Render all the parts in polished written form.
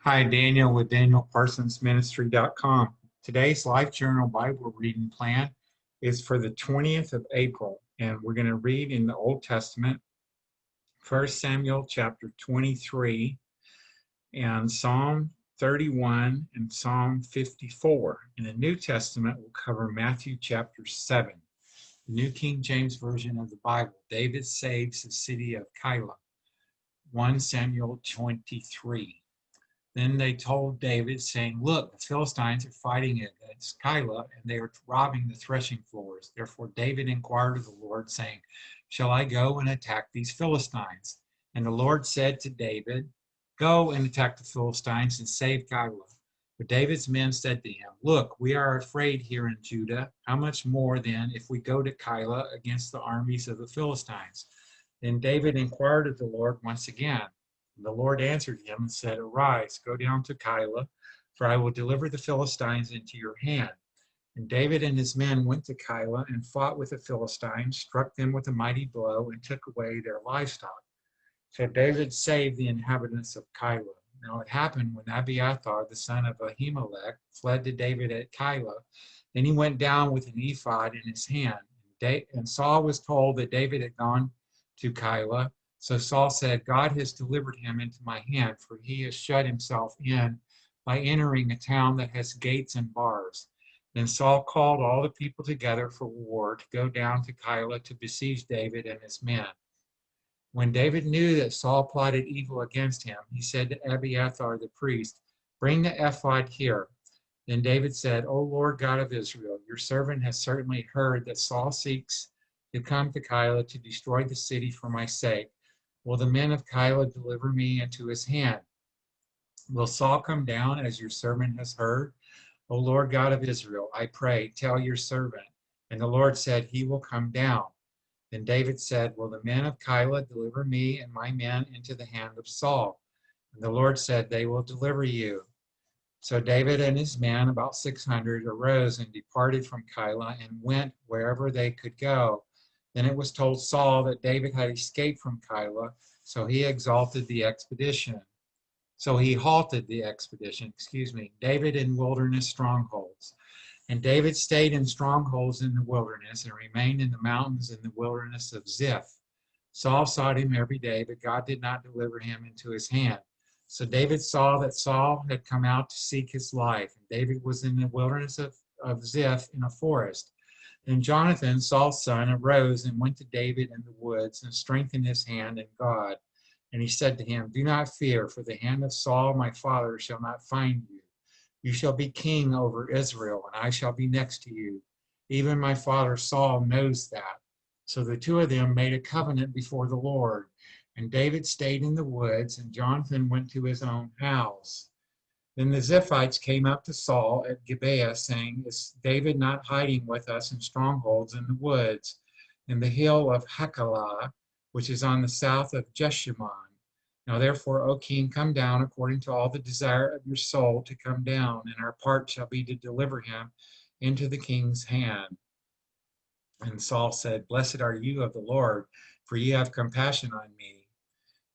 Hi, Daniel with DanielParsonsMinistry.com. Today's Life Journal Bible reading plan is for the 20th of April, and we're going to read in the Old Testament, 1 Samuel chapter 23, and Psalm 31 and Psalm 54. In the New Testament, we'll cover Matthew chapter 7. The New King James Version of the Bible, David saves the city of Keilah, 1 Samuel 23. Then they told David, saying, "Look, the Philistines are fighting against Keilah, and they are robbing the threshing floors." Therefore David inquired of the Lord, saying, "Shall I go and attack these Philistines?" And the Lord said to David, "Go and attack the Philistines and save Keilah." But David's men said to him, "Look, we are afraid here in Judah. How much more then if we go to Keilah against the armies of the Philistines?" Then David inquired of the Lord once again. And the Lord answered him and said, "Arise, go down to Keilah, for I will deliver the Philistines into your hand." And David and his men went to Keilah and fought with the Philistines, struck them with a mighty blow, and took away their livestock. So David saved the inhabitants of Keilah. Now it happened when Abiathar, the son of Ahimelech, fled to David at Keilah. Then he went down with an ephod in his hand. And Saul was told that David had gone to Keilah. So Saul said, "God has delivered him into my hand, for he has shut himself in by entering a town that has gates and bars." Then Saul called all the people together for war to go down to Keilah to besiege David and his men. When David knew that Saul plotted evil against him, he said to Abiathar the priest, "Bring the ephod here." Then David said, "O Lord God of Israel, your servant has certainly heard that Saul seeks to come to Keilah to destroy the city for my sake. Will the men of Keilah deliver me into his hand? Will Saul come down as your servant has heard? O Lord God of Israel, I pray, tell your servant." And the Lord said, "He will come down." Then David said, "Will the men of Keilah deliver me and my men into the hand of Saul?" And the Lord said, "They will deliver you." So David and his men, about 600, arose and departed from Keilah and went wherever they could go. Then it was told Saul that David had escaped from Keilah, so he halted the expedition. David in wilderness strongholds. And David stayed in strongholds in the wilderness and remained in the mountains in the wilderness of Ziph. Saul sought him every day, but God did not deliver him into his hand. So David saw that Saul had come out to seek his life, and David was in the wilderness of Ziph in a forest. Then Jonathan, Saul's son, arose and went to David in the woods and strengthened his hand in God. And he said to him, "Do not fear, for the hand of Saul my father shall not find you. You shall be king over Israel, and I shall be next to you. Even my father Saul knows that." So the two of them made a covenant before the Lord. And David stayed in the woods, and Jonathan went to his own house. Then the Ziphites came up to Saul at Gibeah, saying, "Is David not hiding with us in strongholds in the woods, in the hill of Hachilah, which is on the south of Jeshimon? Now therefore, O king, come down according to all the desire of your soul to come down, and our part shall be to deliver him into the king's hand." And Saul said, "Blessed are you of the Lord, for you have compassion on me.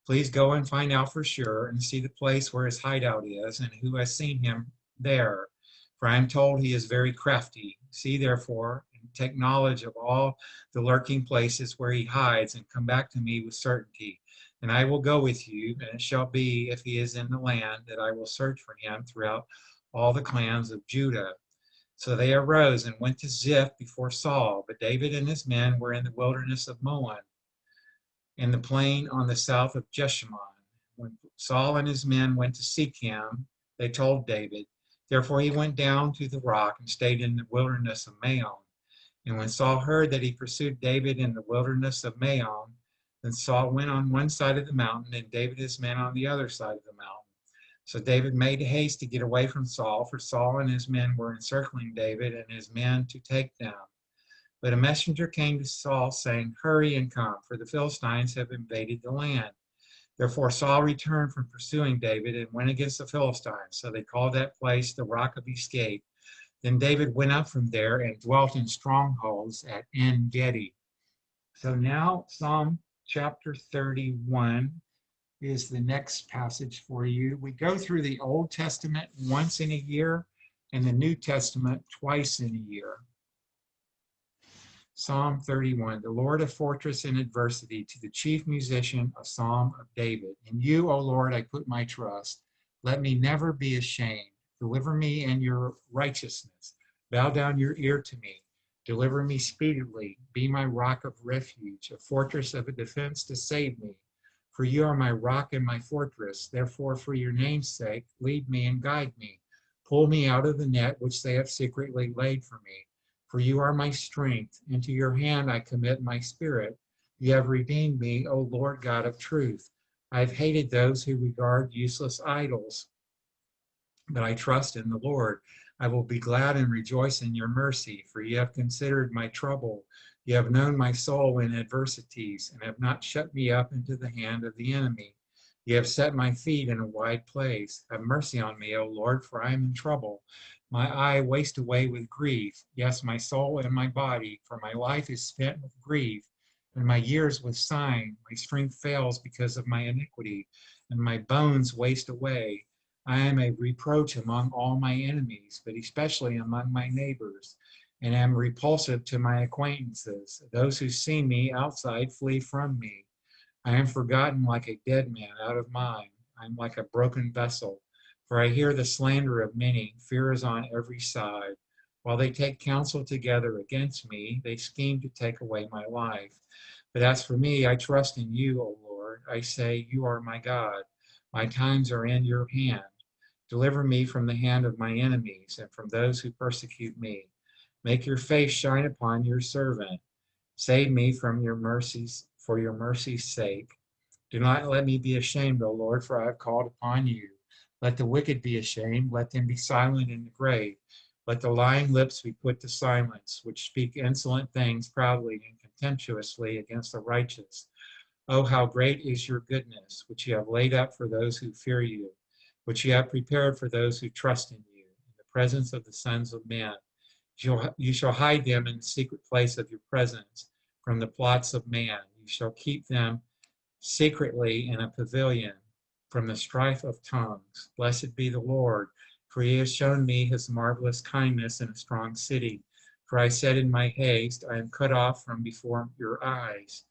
Please go and find out for sure and see the place where his hideout is and who has seen him there. For I am told he is very crafty. See therefore and take knowledge of all the lurking places where he hides and come back to me with certainty. And I will go with you, and it shall be, if he is in the land, that I will search for him throughout all the clans of Judah." So they arose and went to Ziph before Saul, but David and his men were in the wilderness of Moab, in the plain on the south of Jeshimon. When Saul and his men went to seek him, they told David. Therefore he went down to the rock and stayed in the wilderness of Maon. And when Saul heard that he pursued David in the wilderness of Maon, then Saul went on one side of the mountain, and David and his men on the other side of the mountain. So David made haste to get away from Saul, for Saul and his men were encircling David and his men to take them. But a messenger came to Saul, saying, "Hurry and come, for the Philistines have invaded the land." Therefore Saul returned from pursuing David and went against the Philistines. So they called that place the Rock of Escape. Then David went up from there and dwelt in strongholds at En Gedi. So now Psalm chapter 31 is the next passage for you. We go through the Old Testament once in a year and the New Testament twice in a year. Psalm 31, the Lord a fortress in adversity, to the chief musician, a psalm of David. In you, O Lord, I put my trust. Let me never be ashamed. Deliver me in your righteousness. Bow down your ear to me. Deliver me speedily. Be my rock of refuge, a fortress of a defense to save me. For you are my rock and my fortress. Therefore, for your name's sake, lead me and guide me. Pull me out of the net which they have secretly laid for me. For you are my strength. Into your hand I commit my spirit. You have redeemed me, O Lord God of truth. I have hated those who regard useless idols, but I trust in the Lord. I will be glad and rejoice in your mercy, for you have considered my trouble. You have known my soul in adversities, and have not shut me up into the hand of the enemy. You have set my feet in a wide place. Have mercy on me, O Lord, for I am in trouble. My eye waste away with grief, yes, my soul and my body, for my life is spent with grief, and my years with sighing. My strength fails because of my iniquity, and my bones waste away. I am a reproach among all my enemies, but especially among my neighbors, and am repulsive to my acquaintances. Those who see me outside flee from me. I am forgotten like a dead man out of mind. I am like a broken vessel, for I hear the slander of many. Fear is on every side. While they take counsel together against me, they scheme to take away my life. But as for me, I trust in you, O Lord. I say, you are my God. My times are in your hand. Deliver me from the hand of my enemies and from those who persecute me. Make your face shine upon your servant. Save me from your mercies, for your mercy's sake. Do not let me be ashamed, O Lord, for I have called upon you. Let the wicked be ashamed. Let them be silent in the grave. Let the lying lips be put to silence, which speak insolent things proudly and contemptuously against the righteous. Oh, how great is your goodness, which you have laid up for those who fear you, which you have prepared for those who trust in you, in the presence of the sons of men. You shall hide them in the secret place of your presence from the plots of man. You shall keep them secretly in a pavilion from the strife of tongues. Blessed be the Lord, for he has shown me his marvelous kindness in a strong city. For I said in my haste, I am cut off from before your eyes.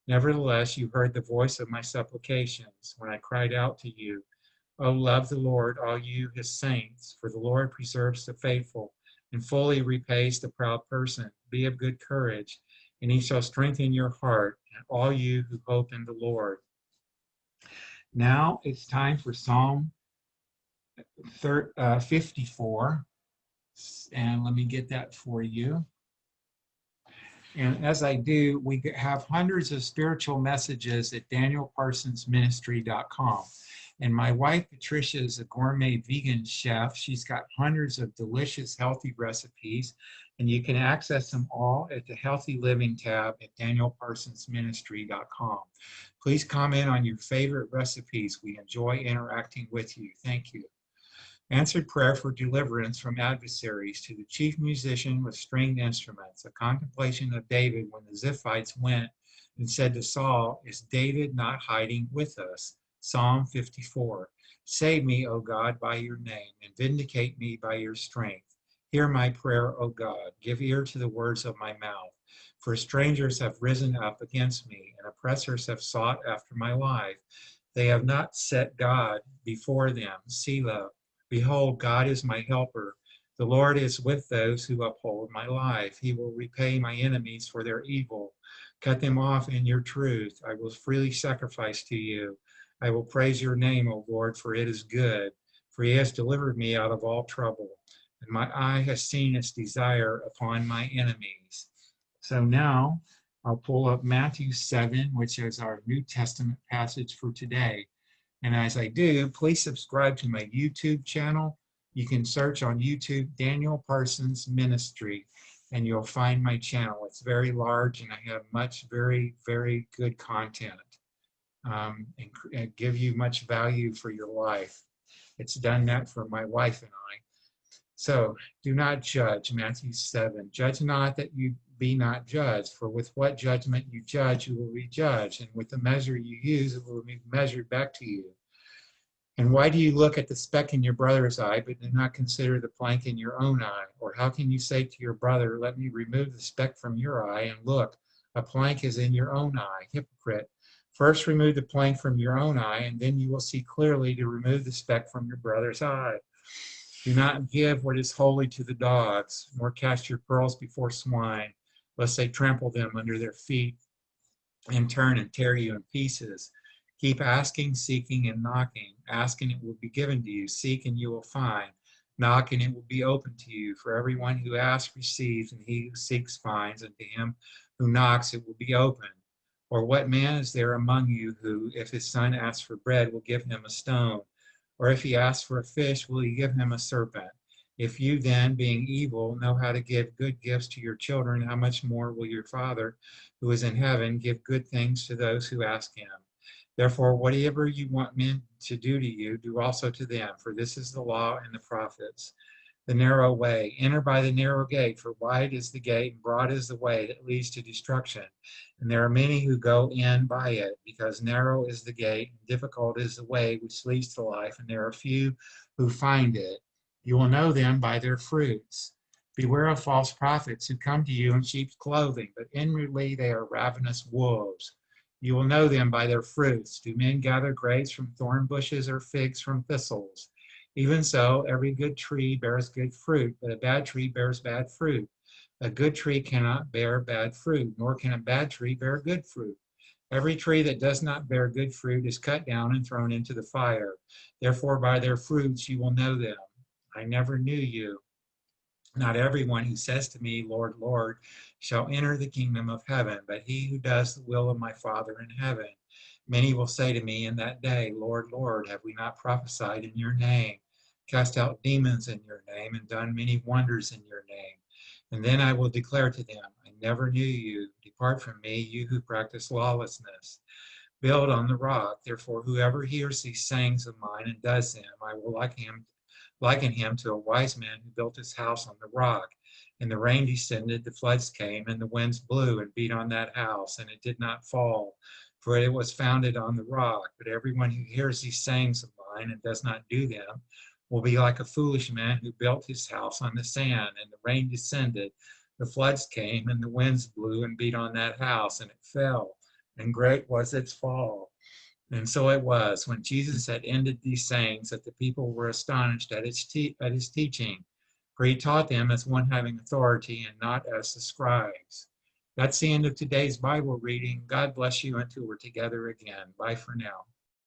Nevertheless, you heard the voice of my supplications when I cried out to you. O love the Lord, all you his saints, for the Lord preserves the faithful and fully repays the proud person. Be of good courage, and he shall strengthen your heart, and all you who hope in the Lord. Now it's time for Psalm 54, and let me get that for you. And as I do, we have hundreds of spiritual messages at danielparsonsministry.com. And my wife, Patricia, is a gourmet vegan chef. She's got hundreds of delicious, healthy recipes, and you can access them all at the Healthy Living tab at danielparsonsministry.com. Please comment on your favorite recipes. We enjoy interacting with you. Thank you. Answered prayer for deliverance from adversaries, to the chief musician with stringed instruments, a contemplation of David when the Ziphites went and said to Saul, is David not hiding with us? Psalm 54. Save me, O God, by your name, and vindicate me by your strength. Hear my prayer, O God. Give ear to the words of my mouth. For strangers have risen up against me, and oppressors have sought after my life. They have not set God before them. Selah. Behold, God is my helper. The Lord is with those who uphold my life. He will repay my enemies for their evil. Cut them off in your truth. I will freely sacrifice to you. I will praise your name, O Lord, for it is good. For he has delivered me out of all trouble, and my eye has seen its desire upon my enemies. So now I'll pull up Matthew 7, which is our New Testament passage for today. And as I do, please subscribe to my YouTube channel. You can search on YouTube, Daniel Parsons Ministry, and you'll find my channel. It's very large, and I have much very, very good content and give you much value for your life. It's done that for my wife and I. So do not judge, Matthew 7. Judge not that you be not judged. For with what judgment you judge, you will be judged, and with the measure you use, it will be measured back to you. And why do you look at the speck in your brother's eye, but do not consider the plank in your own eye? Or how can you say to your brother, let me remove the speck from your eye, and look, a plank is in your own eye? Hypocrite. First remove the plank from your own eye, and then you will see clearly to remove the speck from your brother's eye. Do not give what is holy to the dogs, nor cast your pearls before swine, lest they trample them under their feet and turn and tear you in pieces. Keep asking, seeking, and knocking. Ask, and it will be given to you. Seek, and you will find. Knock, and it will be open to you. For everyone who asks receives, and he who seeks finds, and to him who knocks it will be opened. Or what man is there among you who, if his son asks for bread, will give him a stone? Or if he asks for a fish, will he give him a serpent? If you then, being evil, know how to give good gifts to your children, how much more will your Father, who is in heaven, give good things to those who ask him? Therefore, whatever you want men to do to you, do also to them, for this is the law and the prophets. The narrow way, enter by the narrow gate, for wide is the gate and broad is the way that leads to destruction. And there are many who go in by it, because narrow is the gate and difficult is the way which leads to life, and there are few who find it. You will know them by their fruits. Beware of false prophets who come to you in sheep's clothing, but inwardly they are ravenous wolves. You will know them by their fruits. Do men gather grapes from thorn bushes or figs from thistles? Even so, every good tree bears good fruit, but a bad tree bears bad fruit. A good tree cannot bear bad fruit, nor can a bad tree bear good fruit. Every tree that does not bear good fruit is cut down and thrown into the fire. Therefore, by their fruits you will know them. I never knew you. Not everyone who says to me, Lord, Lord, shall enter the kingdom of heaven, but he who does the will of my Father in heaven. Many will say to me in that day, Lord, Lord, have we not prophesied in your name, cast out demons in your name, and done many wonders in your name? And then I will declare to them, I never knew you. Depart from me, you who practice lawlessness. Build on the rock. Therefore, whoever hears these sayings of mine and does them, I will liken him to a wise man who built his house on the rock. And the rain descended, the floods came, and the winds blew and beat on that house, and it did not fall, for it was founded on the rock. But everyone who hears these sayings of mine and does not do them will be like a foolish man who built his house on the sand, and the rain descended, the floods came, and the winds blew and beat on that house, and it fell, and great was its fall. And so it was, when Jesus had ended these sayings, that the people were astonished at his teaching, for he taught them as one having authority and not as the scribes. That's the end of today's Bible reading. God bless you until we're together again. Bye for now.